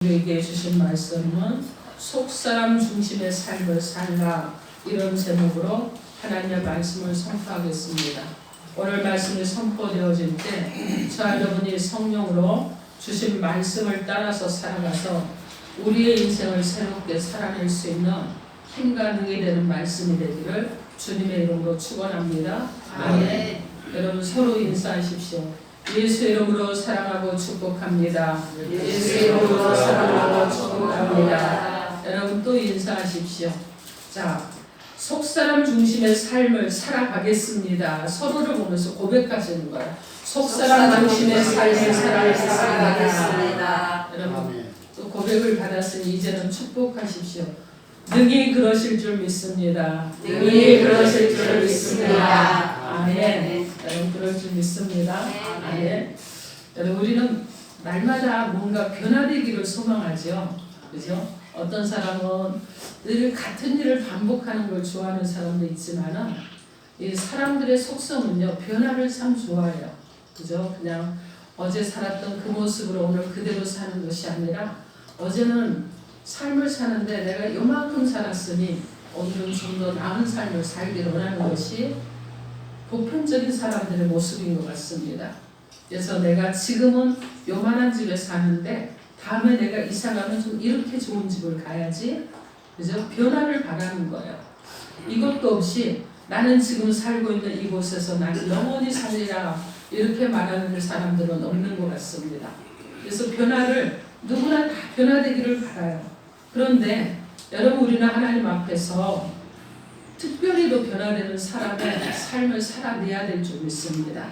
우리에게 주신 말씀은 속사람 중심의 삶을 살라, 이런 제목으로 하나님의 말씀을 선포하겠습니다. 오늘 말씀이 선포되어질 때 저와 여러분이 성령으로 주신 말씀을 따라서 살아가서 우리의 인생을 새롭게 살아낼 수 있는 힘과 능이 되는 말씀이 되기를 주님의 이름으로 축원합니다. 아멘. 여러분 서로 인사하십시오. 예수의 이름으로 사랑하고 축복합니다. 예수의 이름으로 사랑하고 축복합니다. 여러분 또 인사하십시오. 자, 속사람 중심의 삶을 살아가겠습니다. 서로를 보면서 고백하시는 거예요. 속사람 중심의 삶을 살아가겠습니다. 여러분 또 고백을 받았으니 이제는 축복하십시오. 능히 그러실 줄 믿습니다. 능히 그러실 줄 믿습니다. 아멘. 여러분 그럴 줄 믿습니다. 아멘. 여러분 우리는 날마다 뭔가 변화되기를 소망하죠. 그죠? 어떤 사람은 늘 같은 일을 반복하는 걸 좋아하는 사람도 있지만은 이 사람들의 속성은요, 변화를 참 좋아해요. 그죠? 그냥 어제 살았던 그 모습으로 오늘 그대로 사는 것이 아니라 어제는 삶을 사는데 내가 요만큼 살았으니 오늘은 좀 더 나은 삶을 살기를 원하는 것이 보편적인 사람들의 모습인 것 같습니다. 그래서 내가 지금은 요만한 집에 사는데 다음에 내가 이사가면 좀 이렇게 좋은 집을 가야지. 그죠? 변화를 바라는 거예요. 이것도 없이 나는 지금 살고 있는 이곳에서 나는 영원히 살리라 이렇게 말하는 사람들은 없는 것 같습니다. 그래서 변화를 누구나 다 변화되기를 바라요. 그런데 여러분 우리는 하나님 앞에서 특별히도 변화되는 사람의 삶을 살아내야 될 줄 믿습니다.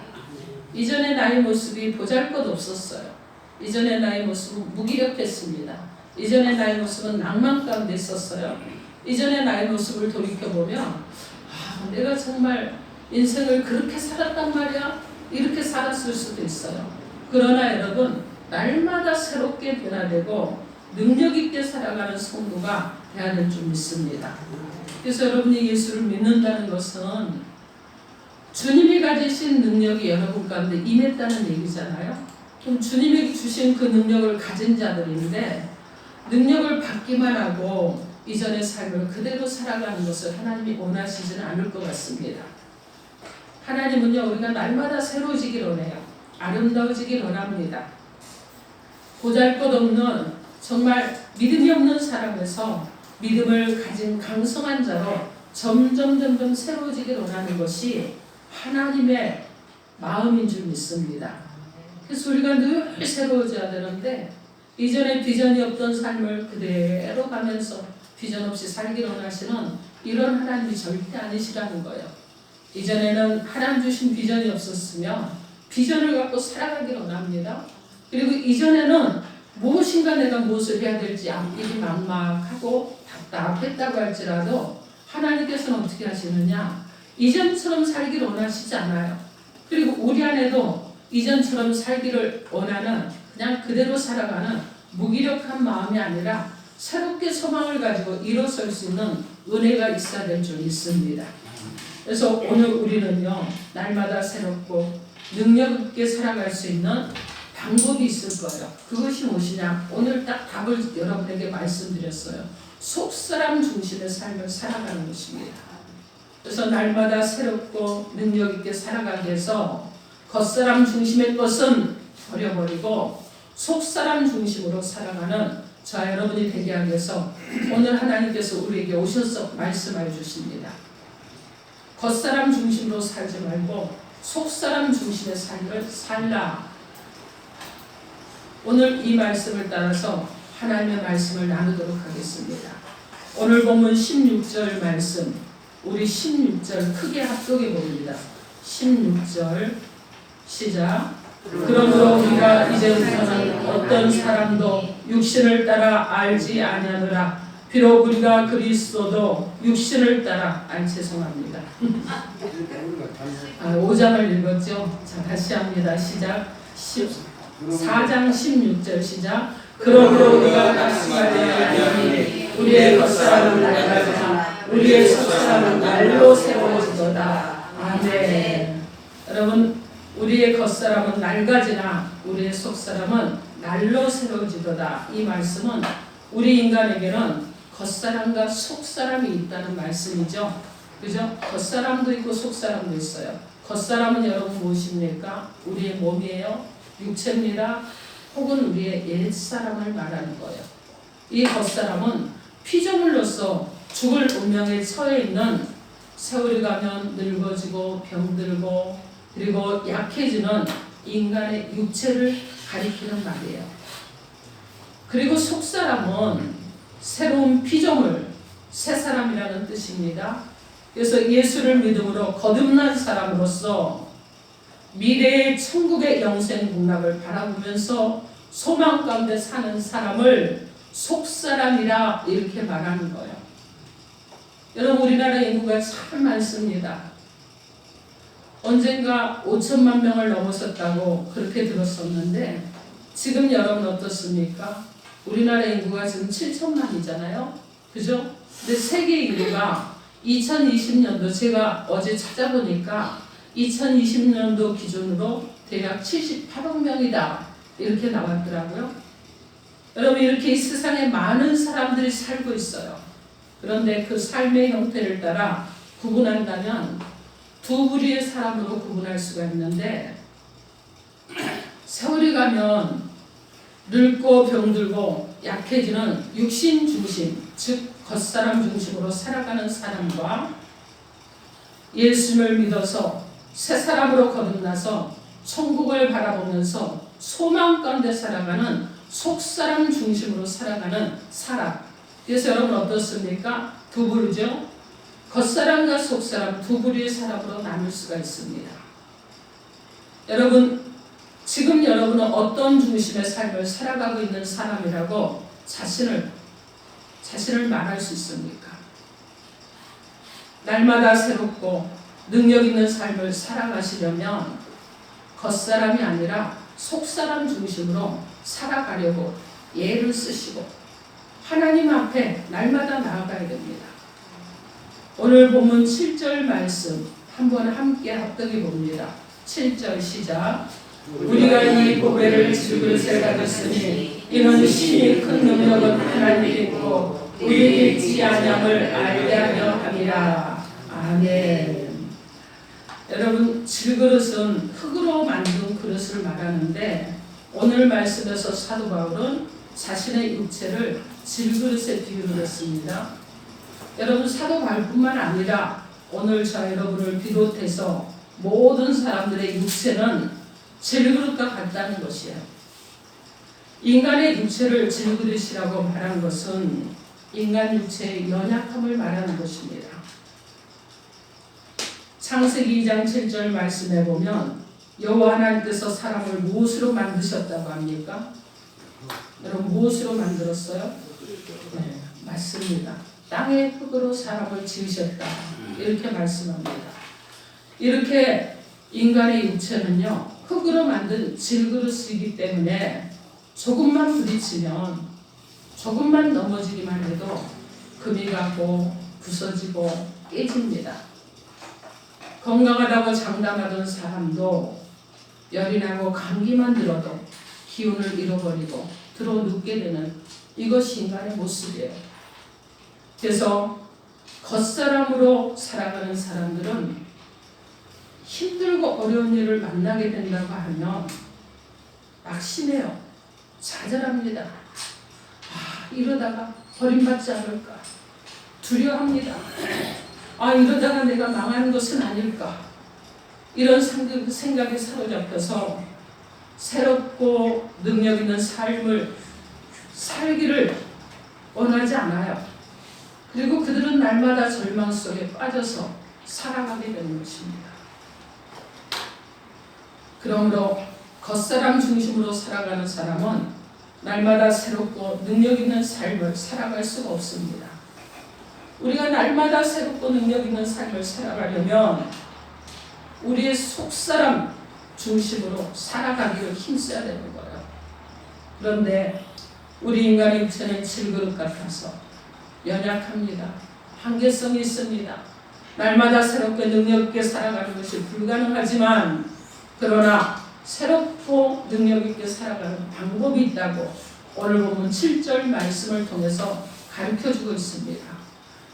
이전의 나의 모습이 보잘것없었어요. 이전의 나의 모습은 무기력했습니다. 이전의 나의 모습은 낭만 가운데 있었어요. 이전의 나의 모습을 돌이켜보면 내가 정말 인생을 그렇게 살았단 말이야? 이렇게 살았을 수도 있어요. 그러나 여러분 날마다 새롭게 변화되고 능력 있게 살아가는 성도가 되어야 될 줄 믿습니다. 그래서 여러분이 예수를 믿는다는 것은 주님이 가지신 능력이 여러분 가운데 임했다는 얘기잖아요. 그럼 주님이 주신 그 능력을 가진 자들인데 능력을 받기만 하고 이전의 삶을 그대로 살아가는 것을 하나님이 원하시지는 않을 것 같습니다. 하나님은요, 우리가 날마다 새로워지길 원해요. 아름다워지길 원합니다. 보잘것없는 정말 믿음이 없는 사람에서 믿음을 가진 강성한 자로 점점 새로워지길 원하는 것이 하나님의 마음인 줄 믿습니다. 그래서 우리가 늘 새로워져야 되는데 이전에 비전이 없던 삶을 그대로 가면서 비전 없이 살기를 원하시는 이런 하나님이 절대 아니시라는 거예요. 이전에는 하나님 주신 비전이 없었으면 비전을 갖고 살아가기를 원합니다. 그리고 이전에는 무엇인가 내가 무엇을 해야 될지 앞길이 막막하고 답답했다고 할지라도 하나님께서는 어떻게 하시느냐? 이전처럼 살기를 원하시지 않아요. 그리고 우리 안에도 이전처럼 살기를 원하는 그냥 그대로 살아가는 무기력한 마음이 아니라 새롭게 소망을 가지고 일어설 수 있는 은혜가 있어야 될 줄 믿습니다. 그래서 오늘 우리는요, 날마다 새롭고 능력 있게 살아갈 수 있는 방법이 있을 거예요. 그것이 무엇이냐? 오늘 딱 답을 여러분에게 말씀드렸어요. 속사람 중심의 삶을 살아가는 것입니다. 그래서 날마다 새롭고 능력 있게 살아가기 위해서 겉사람 중심의 것은 버려버리고 속사람 중심으로 살아가는 저와 여러분이 되게 하기 위해서 오늘 하나님께서 우리에게 오셔서 말씀해 주십니다. 겉사람 중심으로 살지 말고 속사람 중심의 삶을 살라. 오늘 이 말씀을 따라서 하나님의 말씀을 나누도록 하겠습니다. 오늘 본문 16절 말씀, 우리 16절 크게 합독해 봅니다. 16절 시작. 그러므로 우리가 이제부터는 어떤 사람도 육신을 따라 알지 아니하노라. 비록 우리가 그리스도도 육신을 따라 죄송합니다. 5장을 읽었죠. 자, 다시 합니다. 시작. 4장 16절 시작. 그러므로 우리가 낙심하지 아니하니 우리의 겉사람은 낡아지나 우리의 속사람은 날로 새로워지도다. 아멘. 여러분 우리의 겉사람은 낡아지나 우리의 속사람은 날로 새로워지도다. 이 말씀은 우리 인간에게는 겉사람과 속사람이 있다는 말씀이죠. 그죠? 겉사람도 있고 속사람도 있어요. 겉사람은 여러분 무엇입니까? 우리의 몸이에요. 육체입니다. 혹은 우리의 옛사람을 말하는 거예요. 이 겉사람은 피조물로서 죽을 운명에 처해 있는, 세월이 가면 늙어지고 병들고 그리고 약해지는 인간의 육체를 가리키는 말이에요. 그리고 속사람은 새로운 피조물, 새 사람이라는 뜻입니다. 그래서 예수를 믿음으로 거듭난 사람으로서 미래의 천국의 영생 복락을 바라보면서 소망 가운데 사는 사람을 속사람이라 이렇게 말하는 거예요. 여러분, 우리나라 인구가 참 많습니다. 언젠가 5천만 명을 넘어섰다고 그렇게 들었었는데 지금 여러분 어떻습니까? 우리나라 인구가 지금 7천만이잖아요. 그죠? 근데 세계 인구가 2020년도 제가 어제 찾아보니까 2020년도 기준으로 대략 78억 명이다. 이렇게 나왔더라고요. 여러분, 이렇게 이 세상에 많은 사람들이 살고 있어요. 그런데 그 삶의 형태를 따라 구분한다면 두 부류의 사람으로 구분할 수가 있는데, 세월이 가면 늙고 병들고 약해지는 육신 중심, 즉 겉사람 중심으로 살아가는 사람과 예수를 믿어서 새 사람으로 거듭나서 천국을 바라보면서 소망 가운데 살아가는 속사람 중심으로 살아가는 사람. 그래서 여러분 어떻습니까? 두 부류죠. 겉사람과 속사람 두 부류의 사람으로 나눌 수가 있습니다. 여러분, 지금 여러분은 어떤 중심의 삶을 살아가고 있는 사람이라고 자신을 말할 수 있습니까? 날마다 새롭고 능력 있는 삶을 살아가시려면 겉사람이 아니라 속사람 중심으로 살아가려고 예를 쓰시고 하나님 앞에 날마다 나아가야 됩니다. 오늘 본문 7절 말씀 한번 함께 합독해 봅니다. 7절 시작. 우리가 이 보배를 질그릇에 가졌으니 이는 신이 큰 능력은 하나님께 있고 우리에게 있지 아니함을 알게 하려 함이라. 아멘. 여러분, 질그릇은 흙으로 만든 그릇을 말하는데 오늘 말씀에서 사도 바울은 자신의 육체를 질그릇에 비유를 했습니다. 여러분, 사도 바울뿐만 아니라 오늘 저 여러분을 비롯해서 모든 사람들의 육체는 질그릇과 같다는 것이에요. 인간의 육체를 질그릇이라고 말한 것은 인간 육체의 연약함을 말하는 것입니다. 창세기 2장 7절 말씀에 보면 여호와 하나님께서 사람을 무엇으로 만드셨다고 합니까? 여러분, 무엇으로 만들었어요? 네, 맞습니다. 땅의 흙으로 사람을 지으셨다. 이렇게 말씀합니다. 이렇게 인간의 육체는요, 흙으로 만든 질그릇이기 때문에 조금만 부딪히면, 조금만 넘어지기만 해도 금이 가고 부서지고 깨집니다. 건강하다고 장담하던 사람도 열이 나고 감기만 들어도 기운을 잃어버리고 들어 눕게 되는 이것이 인간의 모습이에요. 그래서 겉사람으로 살아가는 사람들은 힘들고 어려운 일을 만나게 된다고 하면 낙심해요. 좌절합니다. 이러다가 버림받지 않을까 두려워합니다. 이러다가 내가 망하는 것은 아닐까, 이런 생각에 사로잡혀서 새롭고 능력 있는 삶을 살기를 원하지 않아요. 그리고 그들은 날마다 절망 속에 빠져서 살아가게 되는 것입니다. 그러므로 겉사람 중심으로 살아가는 사람은 날마다 새롭고 능력 있는 삶을 살아갈 수가 없습니다. 우리가 날마다 새롭고 능력 있는 삶을 살아가려면 우리의 속사람 중심으로 살아가기를 힘써야 되는 거예요. 그런데 우리 인간의 육체는 질그릇 같아서 연약합니다. 한계성이 있습니다. 날마다 새롭게 능력 있게 살아가는 것이 불가능하지만, 그러나 새롭고 능력 있게 살아가는 방법이 있다고 오늘 보면 7절 말씀을 통해서 가르쳐주고 있습니다.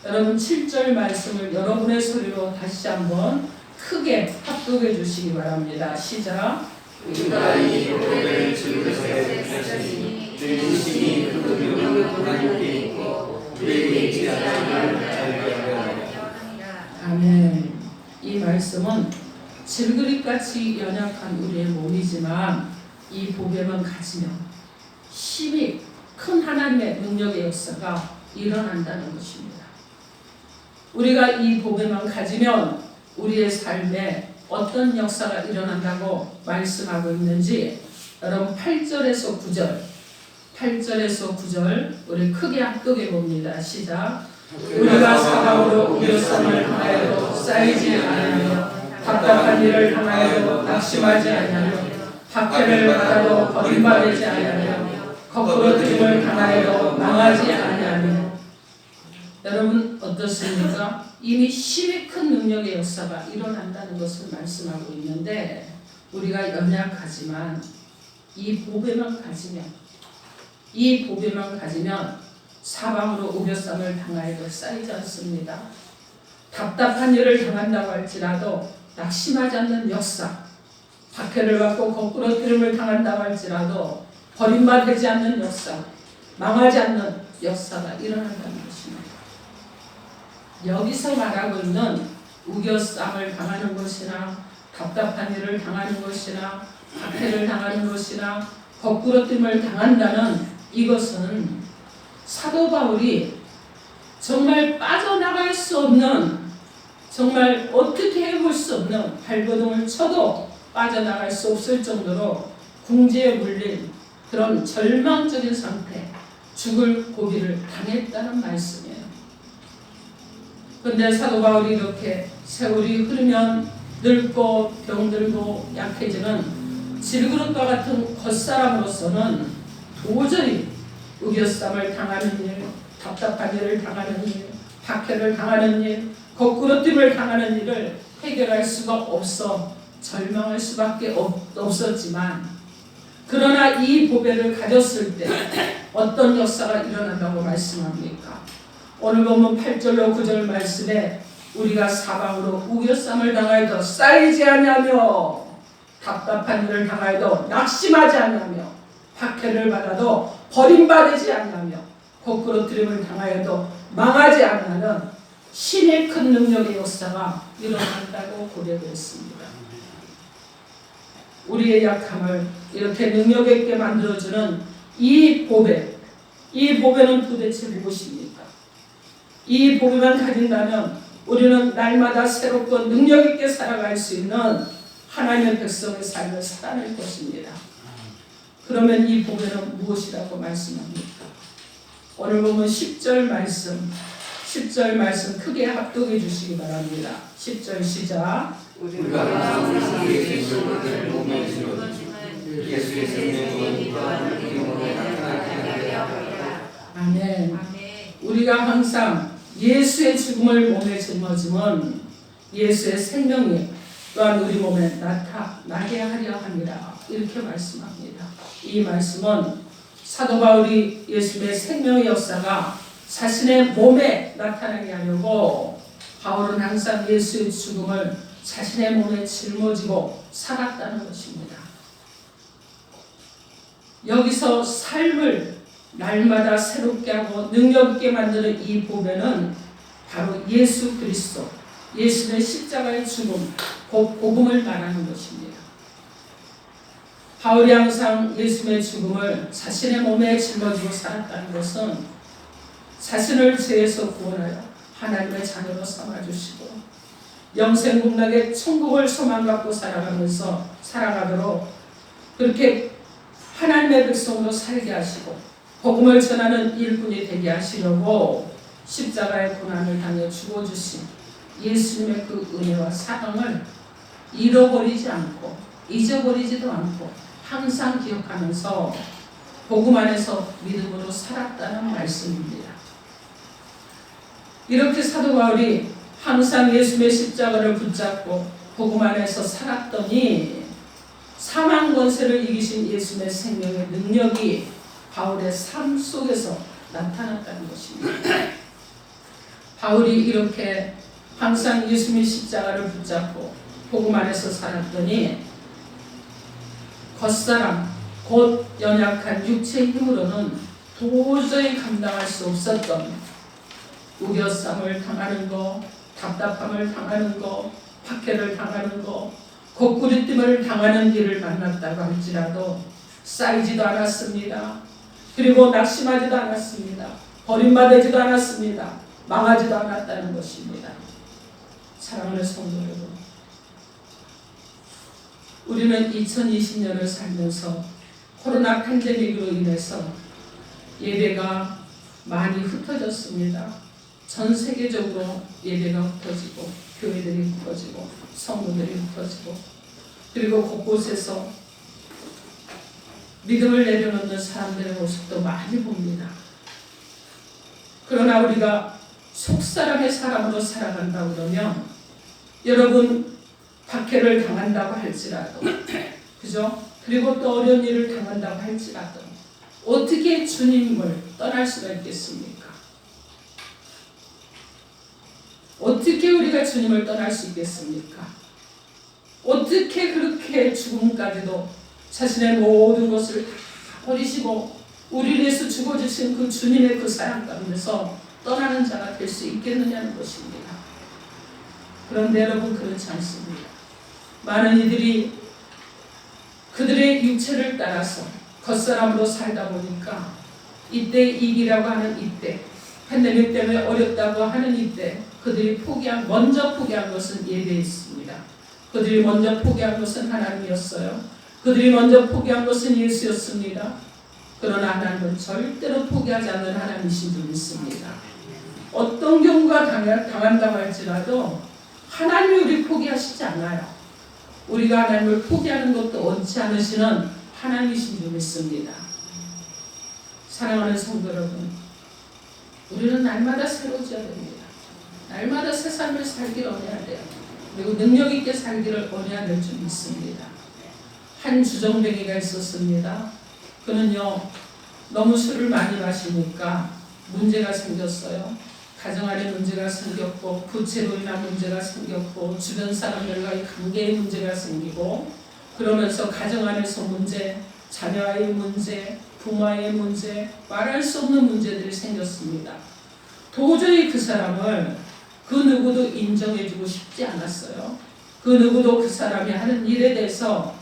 여러분 7절 말씀을 여러분의 소리로 다시 한번 크게 합독해 주시기 바랍니다. 시작. 우리가 이 보배를 주님께 하시니 주님이 그 능력을 하나님께 있고 우리에게 있지 않으면 알게 하리라. 아멘. 이 말씀은 질그릇같이 연약한 우리의 몸이지만 이 보배만 가지면 힘이 큰 하나님의 능력의 역사가 일어난다는 것입니다. 우리가 이 보배만 가지면 우리의 삶에 어떤 역사가 일어난다고 말씀하고 있는지 여러분 8절에서 9절 우리 크게 합독해 봅니다. 시작. 우리가 사방으로 우겨쌈을 당하여도 쌓이지 아니하며 답답한 일을 당하여도 낙심하지 아니하며 박해를 받아도 버림받지 아니하며 거꾸로 들임을 당하여도 망하지 아니하며. 여러분 어떻습니까? 이미 힘이 큰 능력의 역사가 일어난다는 것을 말씀하고 있는데 우리가 연약하지만 이 보배만 가지면 사방으로 우겨쌈을 당하여도 쌓이지 않습니다. 답답한 일을 당한다고 할지라도 낙심하지 않는 역사, 박해를 받고 거꾸로 들음을 당한다고 할지라도 버림받지 않는 역사, 망하지 않는 역사가 일어난다는 것입니다. 여기서 말하고 있는 우겨쌈을 당하는 것이나 답답한 일을 당하는 것이나 박해를 당하는 것이나 거꾸로 뜸을 당한다는 이것은 사도 바울이 정말 빠져나갈 수 없는, 정말 어떻게 해볼 수 없는 발버둥을 쳐도 빠져나갈 수 없을 정도로 궁지에 물린 그런 절망적인 상태, 죽을 고비를 당했다는 말씀이에요. 그런데 사도 바울이 이렇게 세월이 흐르면 늙고 병들고 약해지는 질그릇과 같은 겉사람으로서는 도저히 우겨쌈을 당하는 일, 답답한 일을 당하는 일, 박해를 당하는 일, 거꾸로 뜸을 당하는 일을 해결할 수가 없어 절망할 수밖에 없었지만, 그러나 이 보배를 가졌을 때 어떤 역사가 일어난다고 말씀합니까? 오늘 보면 8절로 9절 말씀에 우리가 사방으로 우겨쌈을 당하여도 쌓이지 아니하며 답답한 일을 당하여도 낙심하지 아니하며 박해를 받아도 버림받지 아니하며 거꾸로 들임을 당하여도 망하지 아니하는 신의 큰 능력의 역사가 일어난다고 고백했습니다. 우리의 약함을 이렇게 능력 있게 만들어주는 이 보배, 이 보배는 도대체 무엇입니까? 이 보배만 가진다면 우리는 날마다 새롭고 능력 있게 살아갈 수 있는 하나님의 백성의 삶을 살아낼 것입니다. 그러면 이 보배는 무엇이라고 말씀합니까? 오늘 보면 10절 말씀 크게 합독해 주시기 바랍니다. 10절 시작. 우리가 우리의 생명을 몸에 짊어지고 예수의 생명과 영혼을 나타나게 하리라. 아멘. 우리가 항상 예수의 죽음을 몸에 짊어지면 예수의 생명이 또한 우리 몸에 나타나게 하려 합니다. 이렇게 말씀합니다. 이 말씀은 사도 바울이 예수의 생명의 역사가 자신의 몸에 나타나게 하려고 바울은 항상 예수의 죽음을 자신의 몸에 짊어지고 살았다는 것입니다. 여기서 삶을 날마다 새롭게 하고 능력 있게 만드는 이 보배는 바로 예수 그리스도, 예수의 십자가의 죽음, 복음을 말하는 것입니다. 바울이 항상 예수의 죽음을 자신의 몸에 짊어지고 살았다는 것은 자신을 죄에서 구원하여 하나님의 자녀로 삼아주시고 영생국락의 천국을 소망 갖고 살아가도록 그렇게 하나님의 백성으로 살게 하시고 복음을 전하는 일꾼이 되게 하시려고 십자가의 고난을 당해 죽어주신 예수님의 그 은혜와 사랑을 잃어버리지 않고 잊어버리지도 않고 항상 기억하면서 복음 안에서 믿음으로 살았다는 말씀입니다. 이렇게 사도 바울이 항상 예수의 십자가를 붙잡고 복음 안에서 살았더니 사망 권세를 이기신 예수님의 생명의 능력이 바울의 삶 속에서 나타났다는 것입니다. 바울이 이렇게 항상 예수님의 십자가를 붙잡고 복음 안에서 살았더니 겉사람 곧 연약한 육체의 힘으로는 도저히 감당할 수 없었던 우겨쌈을 당하는 거, 답답함을 당하는 거, 박해를 당하는 거, 거꾸리뜸을 당하는 일을 만났다고 할지라도 쌓이지도 않았습니다. 그리고 낙심하지도 않았습니다. 버림받지도 않았습니다. 망하지도 않았다는 것입니다. 사랑하는 성도 여러분, 우리는 2020년을 살면서 코로나 팬데믹으로 인해서 예배가 많이 흩어졌습니다. 전 세계적으로 예배가 흩어지고 교회들이 흩어지고 성도들이 흩어지고 그리고 곳곳에서 믿음을 내려놓는 사람들의 모습도 많이 봅니다. 그러나 우리가 속사람의 사람으로 살아간다고 그러면 여러분 박해를 당한다고 할지라도 그죠? 그리고 또 어려운 일을 당한다고 할지라도 어떻게 주님을 떠날 수가 있겠습니까? 어떻게 우리가 주님을 떠날 수 있겠습니까? 어떻게 그렇게 죽음까지도 자신의 모든 것을 다 버리시고 우리를 위해서 죽어주신 그 주님의 그 사랑 가운데서 떠나는 자가 될 수 있겠느냐는 것입니다. 그런데 여러분 그렇지 않습니다. 많은 이들이 그들의 육체를 따라서 겉사람으로 살다 보니까 이때 이기라고 하는 이때 팬데믹 때문에 어렵다고 하는 이때 그들이 먼저 포기한 것은 예배였습니다. 그들이 먼저 포기한 것은 하나님이었어요. 그들이 먼저 포기한 것은 예수였습니다. 그러나 하나님은 절대로 포기하지 않는 하나님이신 줄 믿습니다. 어떤 경우가 당한다고 할지라도 하나님이 우리 포기하시지 않아요. 우리가 하나님을 포기하는 것도 원치 않으시는 하나님이신 줄 믿습니다. 사랑하는 성도 여러분, 우리는 날마다 새로워져야 됩니다. 날마다 새 삶을 살기를 원해야 돼요. 그리고 능력 있게 살기를 원해야 될 줄 믿습니다. 한 주정뱅이가 있었습니다. 그는요 너무 술을 많이 마시니까 문제가 생겼어요. 가정안에 문제가 생겼고 부채로 인한 문제가 생겼고 주변 사람들과의 관계에 문제가 생기고 그러면서 가정안에서 문제, 자녀와의 문제, 부모와의 문제, 말할 수 없는 문제들이 생겼습니다. 도저히 그 사람을 그 누구도 인정해주고 싶지 않았어요. 그 누구도 그 사람이 하는 일에 대해서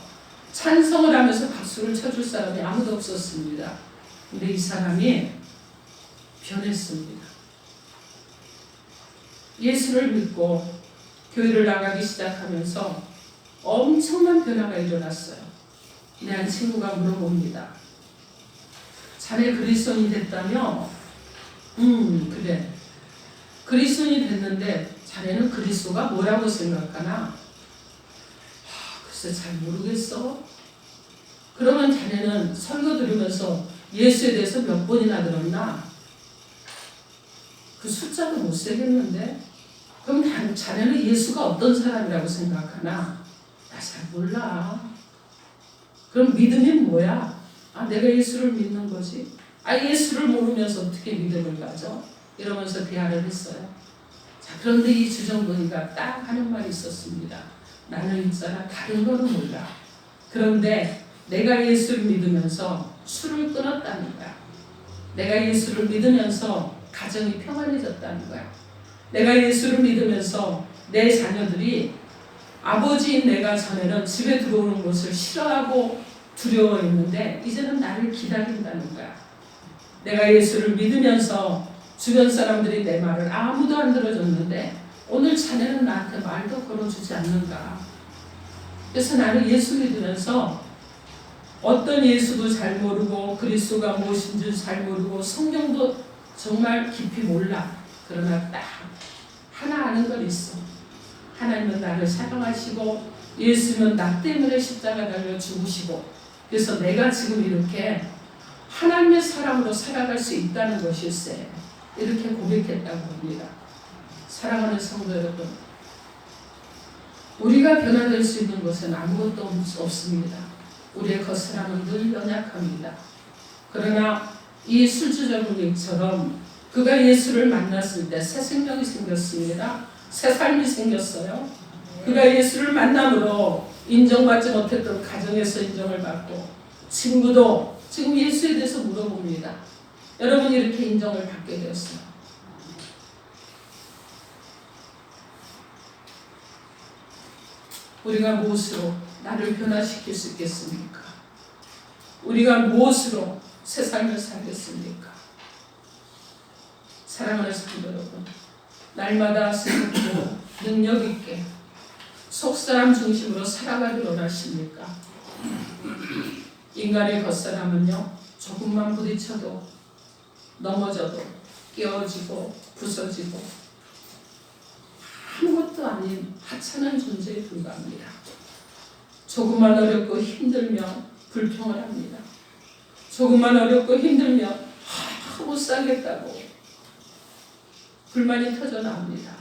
찬성을 하면서 박수를 쳐줄 사람이 아무도 없었습니다. 근데 이 사람이 변했습니다. 예수를 믿고 교회를 나가기 시작하면서 엄청난 변화가 일어났어요. 내 한 친구가 물어봅니다. 자네 그리스도인이 됐다며? 그래. 그리스도인이 됐는데 자네는 그리스도가 뭐라고 생각하나? 글쎄 잘 모르겠어. 그러면 자네는 설교 들으면서 예수에 대해서 몇 번이나 들었나? 그 숫자도 못 세겠는데? 그럼 자네는 예수가 어떤 사람이라고 생각하나? 나 잘 몰라. 그럼 믿음이 뭐야? 내가 예수를 믿는 거지. 예수를 모르면서 어떻게 믿음을 가져? 이러면서 대화를 했어요. 자, 그런데 이 주정뱅이가 딱 하는 말이 있었습니다. 나는 있잖아 다른 거는 몰라. 그런데 내가 예수를 믿으면서 술을 끊었다는 거야. 내가 예수를 믿으면서 가정이 평안해졌다는 거야. 내가 예수를 믿으면서 내 자녀들이 아버지인 내가 전에는 집에 들어오는 것을 싫어하고 두려워했는데 이제는 나를 기다린다는 거야. 내가 예수를 믿으면서 주변 사람들이 내 말을 아무도 안 들어줬는데 오늘 자네는 나한테 말도 걸어주지 않는가. 그래서 나는 예수 믿으면서 어떤 예수도 잘 모르고 그리스도가 무엇인지 잘 모르고 성경도 정말 깊이 몰라. 그러나 딱 하나 아는 건 있어. 하나님은 나를 사랑하시고 예수는 나 때문에 십자가 달려 죽으시고 그래서 내가 지금 이렇게 하나님의 사랑으로 살아갈 수 있다는 것일세. 이렇게 고백했다고 합니다. 사랑하는 성도 여러분, 우리가 변화될 수 있는 것은 아무것도 없습니다. 우리의 겉사람은 늘 연약합니다. 그러나 이 술주정님처럼 그가 예수를 만났을 때 새 생명이 생겼습니다. 새 삶이 생겼어요. 그가 예수를 만남으로 인정받지 못했던 가정에서 인정을 받고, 친구도 지금 예수에 대해서 물어봅니다. 여러분, 이렇게 인정을 받게 되었어요. 우리가 무엇으로 나를 변화시킬 수 있겠습니까? 우리가 무엇으로 새 삶을 살겠습니까? 사랑하는 성도 여러분, 날마다 새롭고 능력 있게 속사람 중심으로 살아가길 원하십니까? 인간의 겉사람은요, 조금만 부딪혀도 넘어져도 깨어지고 부서지고 아무것도 아닌 하찮은 존재에 불과합니다. 조금만 어렵고 힘들면 불평을 합니다. 조금만 어렵고 힘들면 못 살겠다고 불만이 터져나옵니다.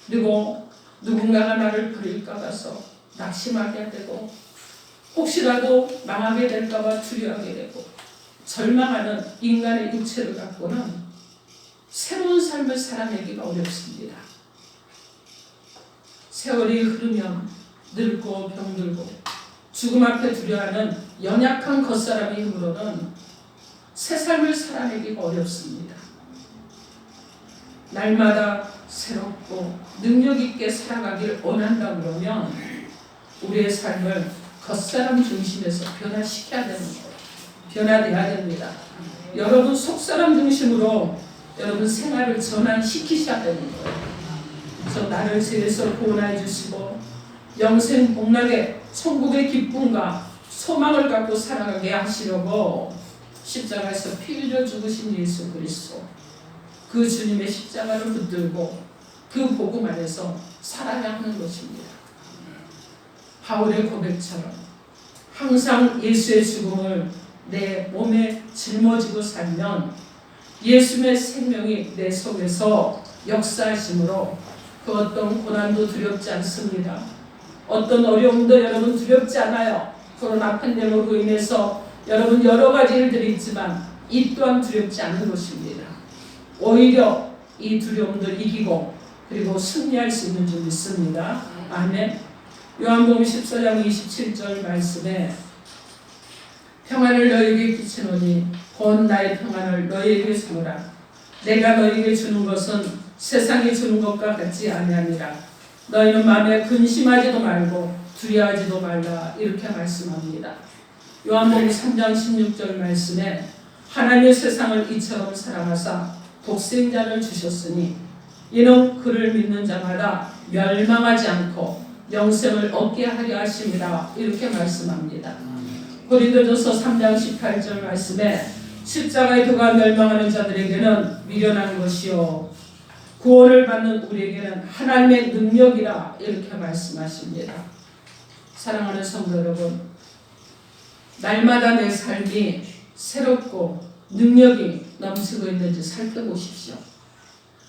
그리고 누군가가 나를 버릴까 봐서 낙심하게 되고, 혹시라도 망하게 될까 봐 두려워하게 되고, 절망하는 인간의 육체를 갖고는 새로운 삶을 살아내기가 어렵습니다. 세월이 흐르면 늙고 병들고 죽음 앞에 두려워하는 연약한 겉사람의 힘으로는 새 삶을 살아내기가 어렵습니다. 날마다 새롭고 능력 있게 살아가길 원한다 그러면 우리의 삶을 겉사람 중심에서 변화시켜야 되는 거예요. 변화돼야 됩니다. 여러분 속사람 중심으로 여러분 생활을 전환시키셔야 되는 거예요. 그래서 나를 죄에서 구원해 주시고 영생 복락의 천국의 기쁨과 소망을 갖고 살아가게 하시려고 십자가에서 피 흘려 죽으신 예수 그리스도, 그 주님의 십자가를 붙들고 그 복음 안에서 살아야 하는 것입니다. 바울의 고백처럼 항상 예수의 죽음을 내 몸에 짊어지고 살면 예수의 생명이 내 속에서 역사하심으로 그 어떤 고난도 두렵지 않습니다. 어떤 어려움도 여러분 두렵지 않아요. 코로나 팬데믹으로 인해서 여러분 여러 가지 일들이 있지만 이 또한 두렵지 않은 것입니다. 오히려 이 두려움들 이기고 그리고 승리할 수 있는 줄 믿습니다. 아멘. 요한복음 14장 27절 말씀에 평안을 너희에게 끼치노니 곧 나의 평안을 너희에게 주노라. 내가 너희에게 주는 것은 세상이 주는 것과 같지 아니하니라. 너희는 마음에 근심하지도 말고 두려워하지도 말라. 이렇게 말씀합니다. 요한복음 3장 16절 말씀에 하나님의 세상을 이처럼 사랑하사 독생자를 주셨으니 이는 그를 믿는 자마다 멸망하지 않고 영생을 얻게 하려 하심이라. 이렇게 말씀합니다. 고린도전서 3장 18절 말씀에 십자가의 도가 멸망하는 자들에게는 미련한 것이요 구원을 받는 우리에게는 하나님의 능력이라. 이렇게 말씀하십니다. 사랑하는 성도 여러분, 날마다 내 삶이 새롭고 능력이 넘치고 있는지 살펴보십시오.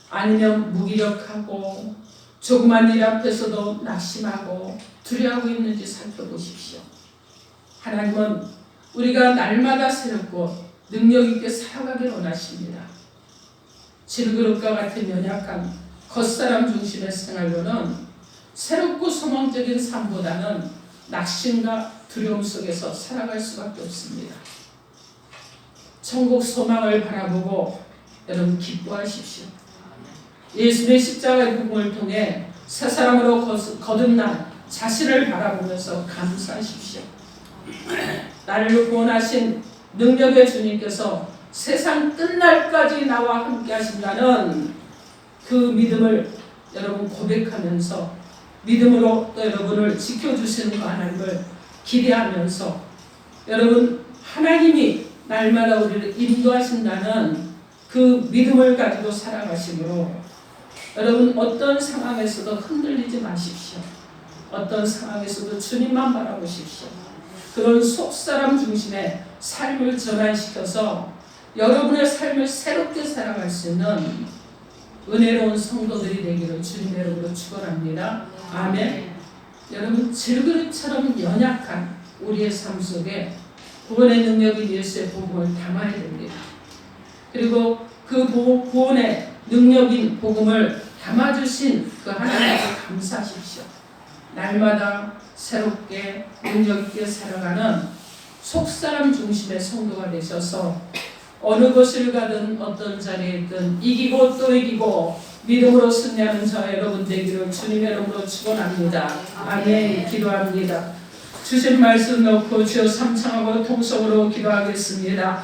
아니면 무기력하고 조그만 일 앞에서도 낙심하고 두려워하고 있는지 살펴보십시오. 하나님은 우리가 날마다 새롭고 능력 있게 살아가길 원하십니다. 질그릇과 같은 연약한 겉사람 중심의 생활로는 새롭고 소망적인 삶보다는 낙심과 두려움 속에서 살아갈 수밖에 없습니다. 천국 소망을 바라보고 여러분 기뻐하십시오. 예수의 십자가의 복음을 통해 새 사람으로 거듭난 자신을 바라보면서 감사하십시오. 나를 구원하신 능력의 주님께서 세상 끝날까지 나와 함께 하신다는 그 믿음을 여러분 고백하면서 믿음으로 또 여러분을 지켜주시는 그 하나님을 기대하면서 여러분 하나님이 날마다 우리를 인도하신다는 그 믿음을 가지고 살아가시므로 여러분 어떤 상황에서도 흔들리지 마십시오. 어떤 상황에서도 주님만 바라보십시오. 그런 속사람 중심의 삶을 전환시켜서 여러분의 삶을 새롭게 살아갈 수 있는 은혜로운 성도들이 되기를 주님의 이름으로 축원합니다. 아멘. 여러분 질그릇처럼 연약한 우리의 삶 속에 구원의 능력인 예수의 복음을 담아야 됩니다. 그리고 그 구원의 능력인 복음을 담아주신 그 하나님께 감사하십시오. 날마다 새롭게 능력 있게 살아가는 속사람 중심의 성도가 되셔서 어느 곳을 가든 어떤 자리에 있든 이기고 또 이기고 믿음으로 승리하는 저 여러분 되기를 주님의 이름으로 축원합니다. 아멘. 기도합니다. 주신 말씀 놓고 주여 삼창하고 통성으로 기도하겠습니다.